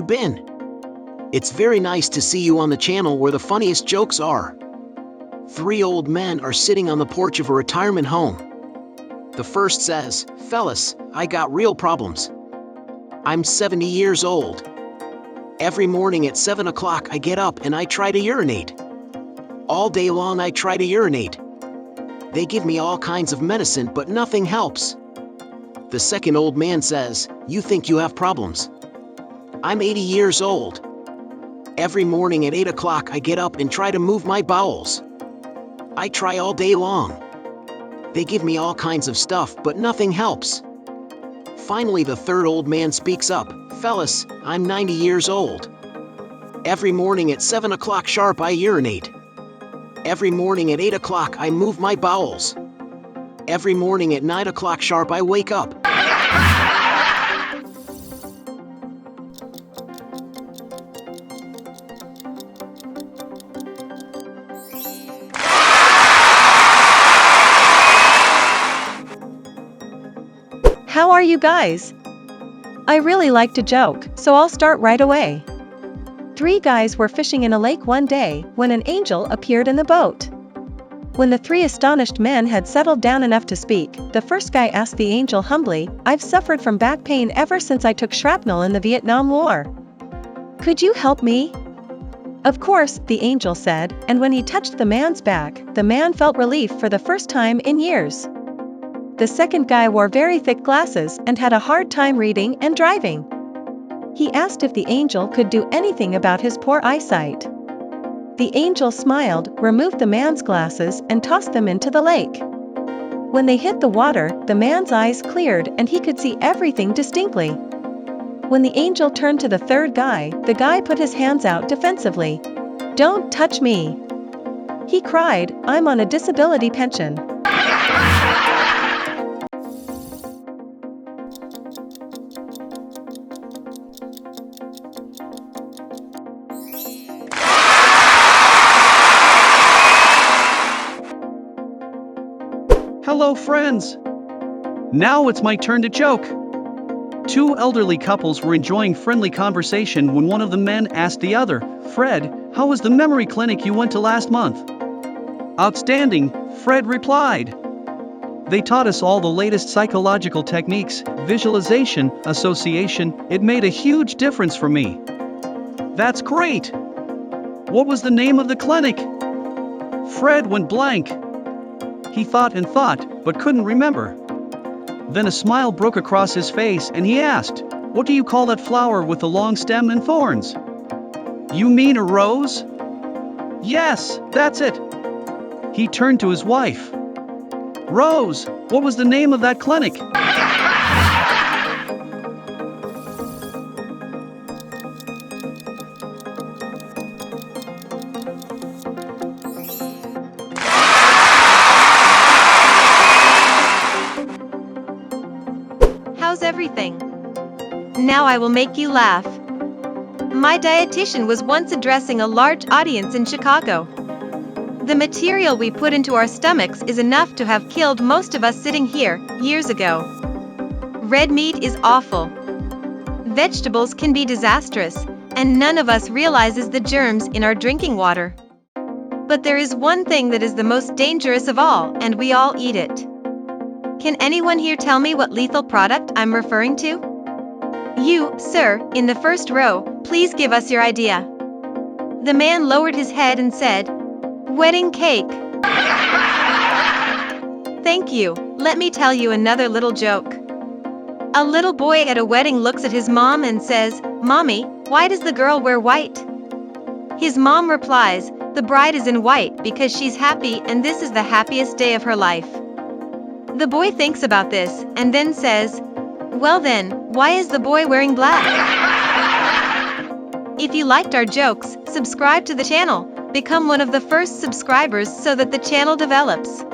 been? It's very nice to see you on the channel where the funniest jokes are. 3 old men are sitting on the porch of a retirement home. The first says, "Fellas, I got real problems. I'm 70 years old. Every morning at 7 o'clock I get up and I try to urinate. All day long I try to urinate. They give me all kinds of medicine but nothing helps." The second old man says, "You think you have problems? I'm 80 years old. Every morning at 8 o'clock I get up and try to move my bowels. I try all day long. They give me all kinds of stuff but nothing helps." Finally the third old man speaks up, "Fellas, I'm 90 years old. Every morning at 7 o'clock sharp I urinate. Every morning at 8 o'clock I move my bowels. Every morning at 9 o'clock sharp I wake up." How are you guys? I really like to joke, so I'll start right away. 3 guys were fishing in a lake one day when an angel appeared in the boat. When the 3 astonished men had settled down enough to speak, the first guy asked the angel humbly, "I've suffered from back pain ever since I took shrapnel in the Vietnam War. Could you help me?" "Of course," the angel said, and when he touched the man's back, the man felt relief for the first time in years. The second guy wore very thick glasses and had a hard time reading and driving. He asked if the angel could do anything about his poor eyesight. The angel smiled, removed the man's glasses, and tossed them into the lake. When they hit the water, the man's eyes cleared and he could see everything distinctly. When the angel turned to the third guy, the guy put his hands out defensively. "Don't touch me!" he cried, "I'm on a disability pension." Hello friends! Now it's my turn to joke. 2 elderly couples were enjoying friendly conversation when one of the men asked the other, "Fred, how was the memory clinic you went to last month?" "Outstanding," Fred replied. "They taught us all the latest psychological techniques, visualization, association. It made a huge difference for me." "That's great! What was the name of the clinic?" Fred went blank. He thought and thought, but couldn't remember. Then a smile broke across his face and he asked, "What do you call that flower with the long stem and thorns?" "You mean a rose?" "Yes, that's it." He turned to his wife. "Rose, what was the name of that clinic?" How's everything? Now I will make you laugh. My dietitian was once addressing a large audience in Chicago. The material we put into our stomachs is enough to have killed most of us sitting here, years ago. Red meat is awful. Vegetables can be disastrous, and none of us realizes the germs in our drinking water. But there is one thing that is the most dangerous of all, and we all eat it. Can anyone here tell me what lethal product I'm referring to? You, sir, in the first row, please give us your idea. The man lowered his head and said, "Wedding cake." Thank you. Let me tell you another little joke. A little boy at a wedding looks at his mom and says, "Mommy, why does the girl wear white?" His mom replies, "The bride is in white because she's happy and this is the happiest day of her life." The boy thinks about this and then says, "Well then, why is the boy wearing black?" If you liked our jokes, subscribe to the channel. Become one of the first subscribers so that the channel develops.